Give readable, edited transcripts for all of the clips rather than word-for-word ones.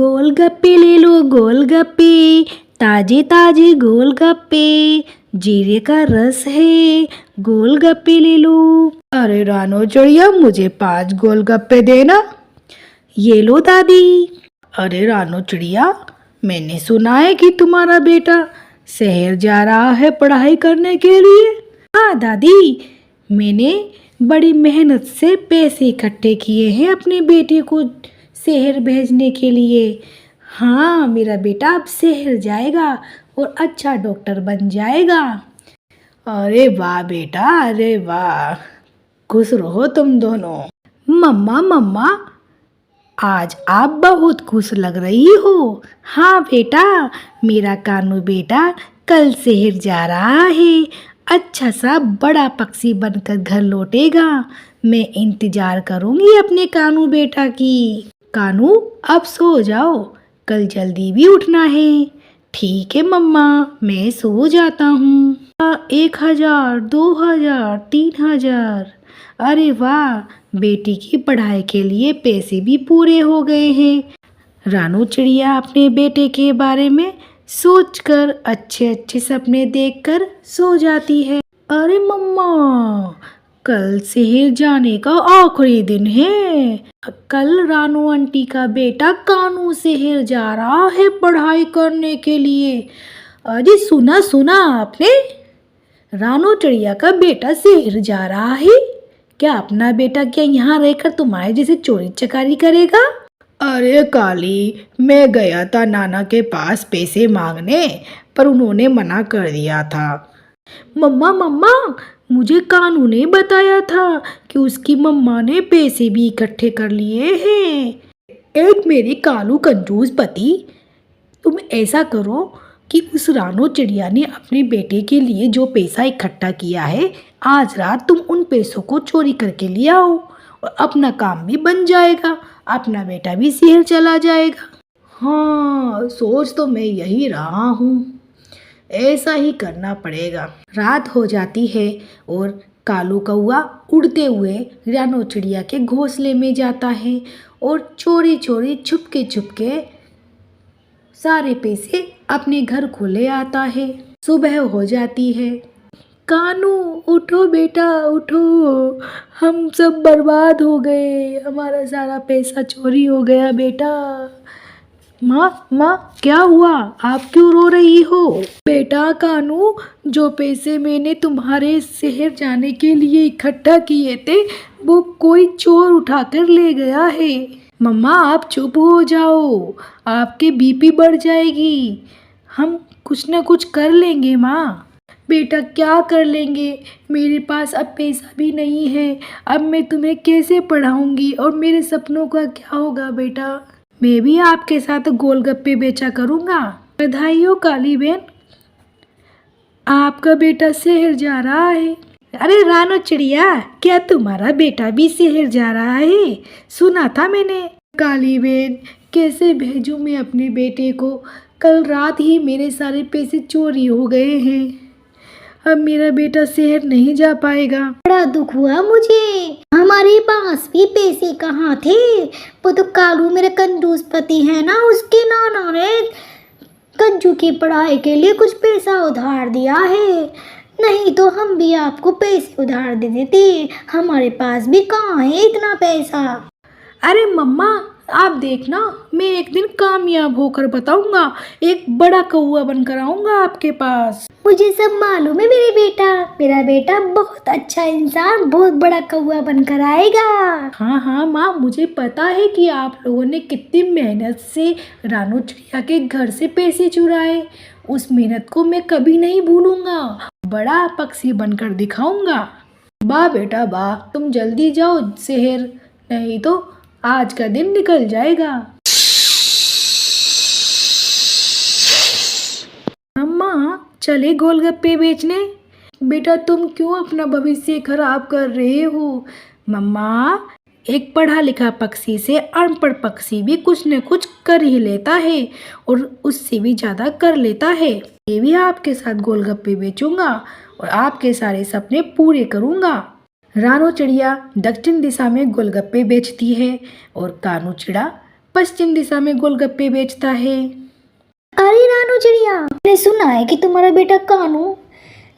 गोलगप्पे ले लो गोलगप्पे, ताजे ताजे गोलगप्पे, जीरे का रस है, गोलगप्पे ले लो। अरे रानो चिड़िया, मुझे 5 गोलगप्पे देना। ये लो दादी। अरे रानो चिड़िया, मैंने सुना है कि तुम्हारा बेटा शहर जा रहा है पढ़ाई करने के लिए। हाँ दादी, मैंने बड़ी मेहनत से पैसे इकट्ठे किए हैं अपने बेटे को शहर भेजने के लिए। हाँ, मेरा बेटा अब शहर जाएगा और अच्छा डॉक्टर बन जाएगा। अरे वाह बेटा, अरे वाह, खुश रहो तुम दोनों। मम्मा मम्मा, आज आप बहुत खुश लग रही हो। हाँ बेटा, मेरा कानू बेटा कल शहर जा रहा है, अच्छा सा बड़ा पक्षी बनकर घर लौटेगा। मैं इंतजार करूंगी अपने कानू बेटा की। कानू, अब सो जाओ, कल जल्दी भी उठना है। ठीक है मम्मा, मैं सो जाता हूँ। 1,000, 2,000, 3,000। अरे वाह, बेटी की पढ़ाई के लिए पैसे भी पूरे हो गए हैं। रानू चिड़िया अपने बेटे के बारे में सोचकर अच्छे अच्छे सपने देखकर सो जाती है। अरे मम्मा, कल शहर जाने का आखिरी दिन है। कल रानू आंटी का बेटा कानू शहर जा रहा है पढ़ाई करने के लिए। अरे सुना सुना आपने, रानू चिड़िया का बेटा शहर जा रहा है। क्या अपना बेटा क्या यहाँ रहकर तुम्हारे जैसे चोरी चकारी करेगा? अरे काली, मैं गया था नाना के पास पैसे मांगने, पर उन्होंने मना कर दिया था। मम्मा मम्मा, मुझे कानू ने बताया था कि उसकी मम्मा ने पैसे भी इकट्ठे कर लिए हैं। एक मेरी कालू कंजूस पति, तुम ऐसा करो कि उस रानो चिड़िया ने अपने बेटे के लिए जो पैसा इकट्ठा किया है, आज रात तुम उन पैसों को चोरी करके ले आओ और अपना काम भी बन जाएगा, अपना बेटा भी शहर चला जाएगा। हाँ, सोच तो मैं यही रहा हूँ, ऐसा ही करना पड़ेगा। रात हो जाती है और कालू कौआ उड़ते हुए रानो चिड़िया के घोंसले में जाता है और चोरी चोरी छुपके सारे पैसे अपने घर को ले आता है। सुबह हो जाती है। कानू उठो बेटा उठो, हम सब बर्बाद हो गए, हमारा सारा पैसा चोरी हो गया बेटा। माँ क्या हुआ, आप क्यों रो रही हो? बेटा कानू, जो पैसे मैंने तुम्हारे शहर जाने के लिए इकट्ठा किए थे, वो कोई चोर उठाकर ले गया है। मम्मा आप चुप हो जाओ, आपके बीपी बढ़ जाएगी। हम कुछ ना कुछ कर लेंगे माँ। बेटा क्या कर लेंगे, मेरे पास अब पैसा भी नहीं है। अब मैं तुम्हें कैसे पढ़ाऊंगी और मेरे सपनों का क्या होगा बेटा? मैं भी आपके साथ गोलगप्पे बेचा करूँगा। बधाई हो काली बहन, आपका बेटा शहर जा रहा है। अरे रानो चिड़िया, क्या तुम्हारा बेटा भी शहर जा रहा है? सुना था मैंने। काली बहन, कैसे भेजूं मैं अपने बेटे को? कल रात ही मेरे सारे पैसे चोरी हो गए हैं, अब मेरा बेटा शहर नहीं जा पाएगा। बड़ा दुख हुआ मुझे, हमारे पास भी पैसे कहाँ थे। वो तो कालू मेरा कंजूस पति है ना, उसके नाना ने कंजू की पढ़ाई के लिए कुछ पैसा उधार दिया है, नहीं तो हम भी आपको पैसे उधार दे देते। हमारे पास भी कहाँ है इतना पैसा। अरे मम्मा, आप देखना, मैं एक दिन कामयाब होकर बताऊंगा, एक बड़ा कौआ बनकर आऊंगा आपके पास। मुझे सब मालूम है मेरा बेटा बहुत अच्छा इंसान, बहुत बड़ा कौआ बनकर आएगा। हाँ माँ, मुझे पता है कि आप लोगों ने कितनी मेहनत से रानो चिड़िया के घर से पैसे चुराए। उस मेहनत को मैं कभी नहीं भूलूंगा, बड़ा पक्षी बनकर दिखाऊंगा। वाह बेटा वाह, तुम जल्दी जाओ शहर, नहीं तो आज का दिन निकल जाएगा। अम्मा चले गोलगप्पे बेचने। बेटा तुम क्यों अपना भविष्य खराब कर रहे हो? मम्मा, एक पढ़ा लिखा पक्षी से अनपढ़ पक्षी भी कुछ न कुछ कर ही लेता है और उससे भी ज़्यादा कर लेता है। ये भी आपके साथ गोलगप्पे बेचूंगा और आपके सारे सपने पूरे करूंगा। रानो चिड़िया दक्षिण दिशा में गोलगप्पे बेचती है और कानू चिड़ा पश्चिम दिशा में गोलगप्पे बेचता है। अरे रानू चिड़िया, मैंने सुना है कि तुम्हारा बेटा कानू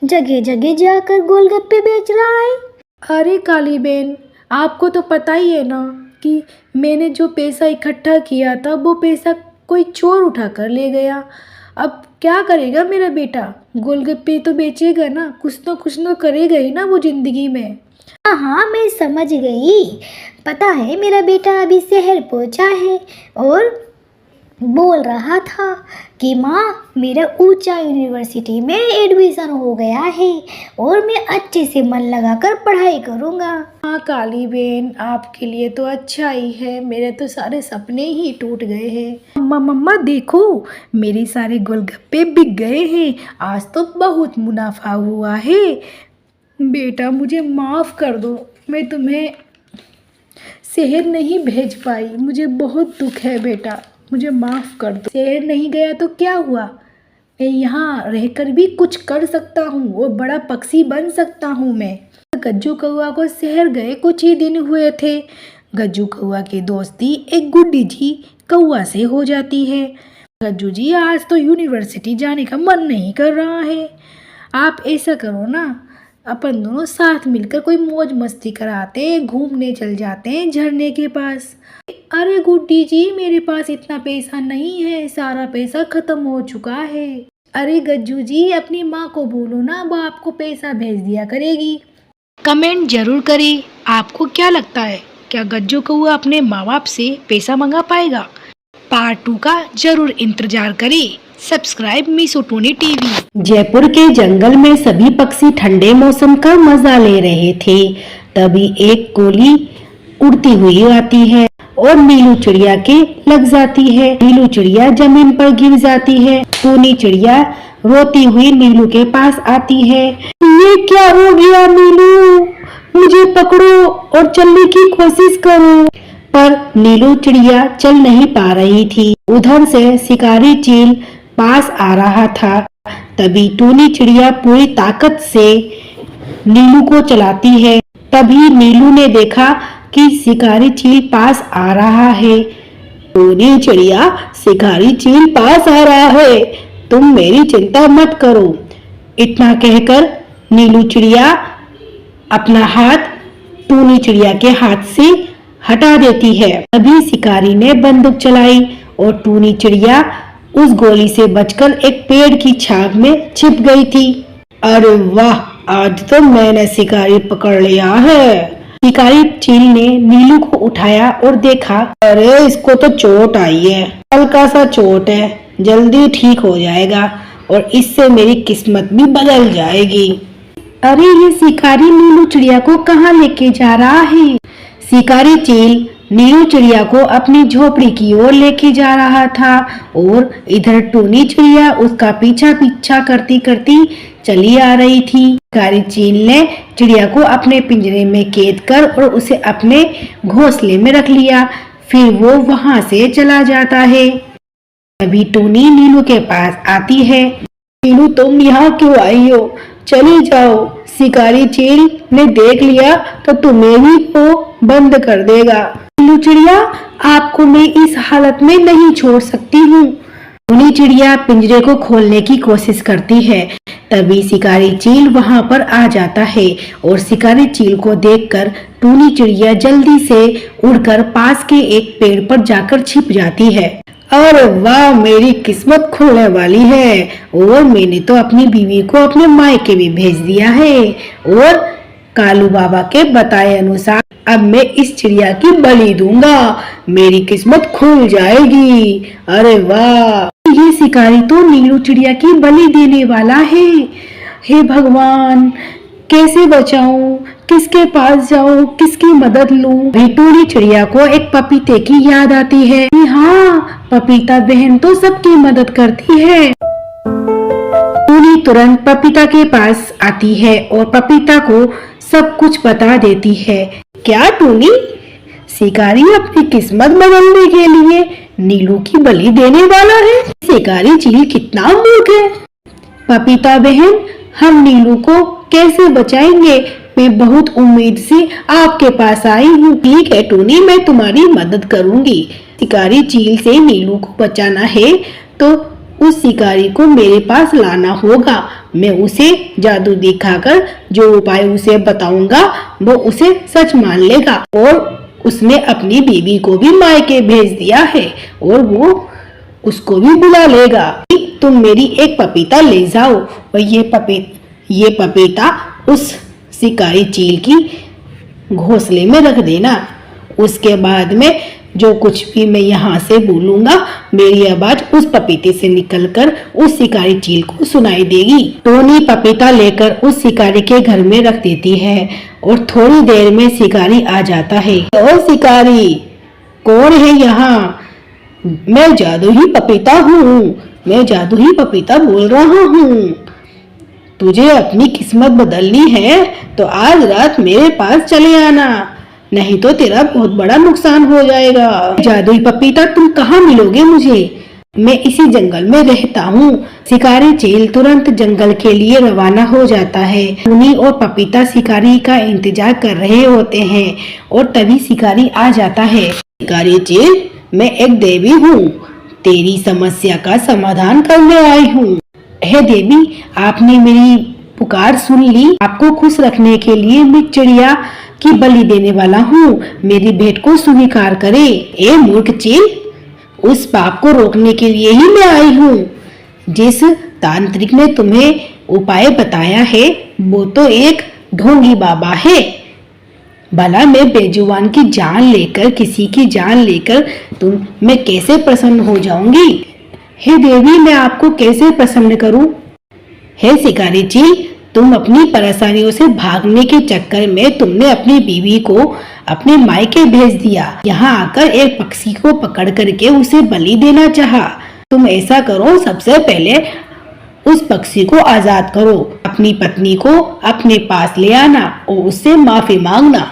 जगह जगह जाकर गोलगप्पे बेच रहा है। अरे काली बहन, आपको तो पता ही है ना कि मैंने जो पैसा इकट्ठा किया था वो पैसा कोई चोर उठा कर ले गया। अब क्या करेगा मेरा बेटा? गोलगप्पे तो बेचेगा ना, कुछ तो करेगा ही ना वो जिंदगी में। हाँ हाँ, मैं समझ गई। पता है, मेरा बेटा अभी शहर पहुंचा है और बोल रहा था कि माँ, मेरा ऊंचा यूनिवर्सिटी में एडमिशन हो गया है और मैं अच्छे से मन लगाकर पढ़ाई करूँगा। हाँ काली बहन, आपके लिए तो अच्छा ही है, मेरे तो सारे सपने ही टूट गए हैं। मम्मा देखो, मेरे सारे गोलगप्पे बिक गए हैं, आज तो बहुत मुनाफा हुआ है। बेटा मुझे माफ़ कर दो, मैं तुम्हें शहर नहीं भेज पाई, मुझे बहुत दुख है बेटा, मुझे माफ़ कर दो। शहर नहीं गया तो क्या हुआ, मैं यहाँ रहकर भी कुछ कर सकता हूँ और बड़ा पक्षी बन सकता हूँ मैं। गज्जू कौआ को शहर गए कुछ ही दिन हुए थे। गज्जू कौआ की दोस्ती एक गुड्डी जी कौआ से हो जाती है। गज्जू जी, आज तो यूनिवर्सिटी जाने का मन नहीं कर रहा है, आप ऐसा करो ना, अपन दोनों साथ मिलकर कोई मौज मस्ती कराते हैं, घूमने चल जाते हैं झरने के पास। अरे गुड्डी जी, मेरे पास इतना पैसा नहीं है, सारा पैसा खत्म हो चुका है। अरे गज्जू जी, अपनी माँ को बोलो ना, वो आपको पैसा भेज दिया करेगी। कमेंट जरूर करें, आपको क्या लगता है, क्या गज्जू कौआ अपने माँ बाप से पैसा मंगा पाएगा? पार्ट 2 का जरूर इंतजार करें। सब्सक्राइब मिसो टूनी टीवी। जयपुर के जंगल में सभी पक्षी ठंडे मौसम का मजा ले रहे थे। तभी एक कोली उड़ती हुई आती है और नीलू चिड़िया के लग जाती है। नीलू चिड़िया जमीन पर गिर जाती है। टूनी चिड़िया रोती हुई नीलू के पास आती है। ये क्या हो गया नीलू, मुझे पकड़ो और चलने की कोशिश करो। पर नीलू चिड़िया चल नहीं पा रही थी। उधर से शिकारी चील पास आ रहा था। तभी टूनी चिड़िया पूरी ताकत से नीलू को चलाती है। तभी नीलू ने देखा कि शिकारी चील पास आ रहा है। टूनी चिड़िया, शिकारी चील पास आ रहा है, तुम मेरी चिंता मत करो। इतना कहकर नीलू चिड़िया अपना हाथ टूनी चिड़िया के हाथ से हटा देती है। तभी शिकारी ने बंदूक चलाई और टूनी चिड़िया उस गोली से बचकर एक पेड़ की छाव में छिप गई थी। अरे वाह, आज तो मैंने शिकारी पकड़ लिया है। शिकारी चील ने नीलू को उठाया और देखा, अरे इसको तो चोट आई है, हल्का सा चोट है, जल्दी ठीक हो जाएगा और इससे मेरी किस्मत भी बदल जाएगी। अरे ये शिकारी नीलू चिड़िया को कहाँ लेके जा रहा है? शिकारी चील नीलू चिड़िया को अपनी झोपड़ी की ओर लेके जा रहा था और इधर टूनी चिड़िया उसका पीछा करती करती चली आ रही थी। शिकारी चील ने चिड़िया को अपने पिंजरे में कैद कर और उसे अपने घोंसले में रख लिया। फिर वो वहां से चला जाता है। तभी टूनी नीलू के पास आती है। नीलू, तुम यहाँ क्यों आई हो? चली जाओ, शिकारी चील ने देख लिया तो तुम्हें भी वो बंद कर देगा। नीलू चिड़िया, आपको मैं इस हालत में नहीं छोड़ सकती हूँ। टूनी चिड़िया पिंजरे को खोलने की कोशिश करती है। तभी शिकारी चील वहां पर आ जाता है और शिकारी चील को देखकर टूनी चिड़िया जल्दी से उड़कर पास के एक पेड़ पर जाकर छिप जाती है। अरे वाह, मेरी किस्मत खुलने वाली है और मैंने तो अपनी बीवी को अपने मायके भी भेज दिया है और कालू बाबा के बताए अनुसार अब मैं इस चिड़िया की बलि दूंगा, मेरी किस्मत खुल जाएगी। अरे वाह, ये शिकारी तो नीलू चिड़िया की बलि देने वाला है। हे भगवान, कैसे बचाऊं, किसके पास जाऊं, किसकी मदद लूं? टूनी चिड़िया को एक पपीते की याद आती है। हाँ, पपीता बहन तो सबकी मदद करती है। टूनी तुरंत पपीता के पास आती है और पपीता को सब कुछ बता देती है। क्या टूनी, शिकारी अपनी किस्मत बदलने के लिए नीलू की बलि देने वाला है? शिकारी चील कितना मूर्ख है। पपीता बहन, हम नीलू को कैसे बचाएंगे? मैं बहुत उम्मीद से आपके पास आई हूँ। ठीक है टूनी, मैं तुम्हारी मदद करूंगी। शिकारी चील से नीलू को बचाना है तो उस शिकारी को मेरे पास लाना होगा। मैं उसे जादू दिखाकर जो उपाय उसे बताऊंगा वो उसे सच मान लेगा। और उसने अपनी बीवी को भी मायके भेज दिया है और वो उसको भी बुला लेगा। तुम मेरी एक पपीता ले जाओ और ये पपीता उस शिकारी चील की घोंसले में रख देना। उसके बाद में जो कुछ भी मैं यहाँ से बोलूंगा मेरी आवाज उस पपीते से निकलकर उस शिकारी चील को सुनाई देगी। टोनी पपीता लेकर उस शिकारी के घर में रख देती है और थोड़ी देर में शिकारी आ जाता है। ओ शिकारी, कौन है यहाँ? मैं जादू ही पपीता हूँ, मैं जादू ही पपीता बोल रहा हूँ। तुझे अपनी किस्मत बदलनी है तो आज रात मेरे पास चले आना, नहीं तो तेरा बहुत बड़ा नुकसान हो जाएगा। जादुई पपीता, तुम कहाँ मिलोगे मुझे? मैं इसी जंगल में रहता हूँ। शिकारी चील तुरंत जंगल के लिए रवाना हो जाता है। टूनी और पपीता शिकारी का इंतजार कर रहे होते हैं और तभी शिकारी आ जाता है। शिकारी चील, मैं एक देवी हूँ, तेरी समस्या का समाधान करने आई हूँ। हे देवी, आपने मेरी पुकार सुन ली। आपको खुश रखने के लिए मैं चिड़िया की बलि देने वाला हूँ। मेरी भेंट को स्वीकार करे। ए मूर्ख चील, उस पाप को रोकने के लिए ही मैं आई हूँ। जिस तांत्रिक ने तुम्हें उपाय बताया है वो तो एक ढोंगी बाबा है। भला मैं बेजुबान की जान लेकर, किसी की जान लेकर मैं कैसे प्रसन्न हो जाऊंगी? हे देवी, मैं आपको कैसे प्रसन्न करूं? हे शिकारी चील, तुम अपनी परेशानियों से भागने के चक्कर में तुमने अपनी बीवी को अपने मायके भेज दिया। यहाँ आकर एक पक्षी को पकड़ करके उसे बलि देना चाहा। तुम ऐसा करो, सबसे पहले उस पक्षी को आजाद करो, अपनी पत्नी को अपने पास ले आना और उससे माफी मांगना।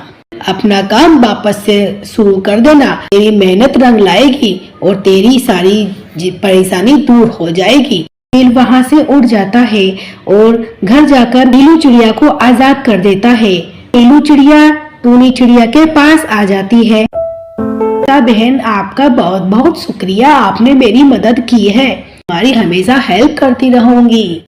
अपना काम वापस से शुरू कर देना। तेरी मेहनत रंग लाएगी और तेरी सारी परेशानी दूर हो जाएगी। चील वहाँ से उड़ जाता है और घर जाकर नीलू चिड़िया को आजाद कर देता है। नीलू चिड़िया टूनी चिड़िया के पास आ जाती है। बहन, आपका बहुत बहुत शुक्रिया, आपने मेरी मदद की है। तुम्हारी हमेशा हेल्प करती रहूंगी।